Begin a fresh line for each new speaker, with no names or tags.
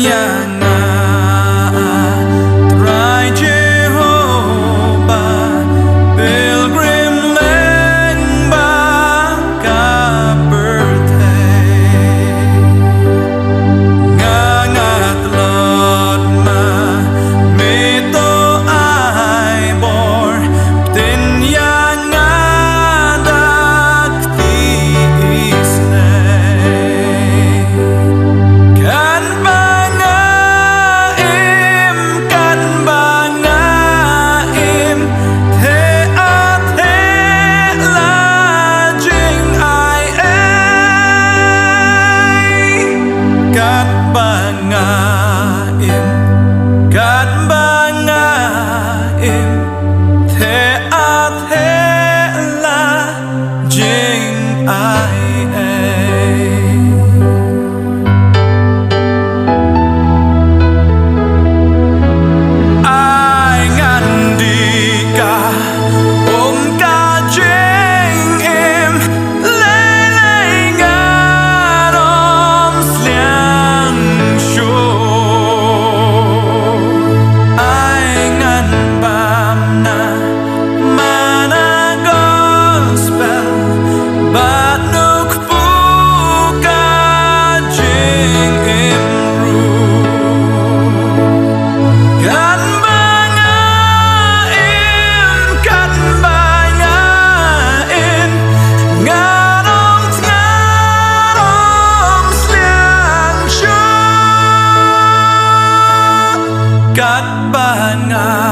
ianga Trai Jehoba pilgrim lên ba ca birthday nga tlot ma mi to ai bor tin ianga dak ti isnay kan bangaim the at the la jing ai kat bangaim the at the la jing ai kat bangaim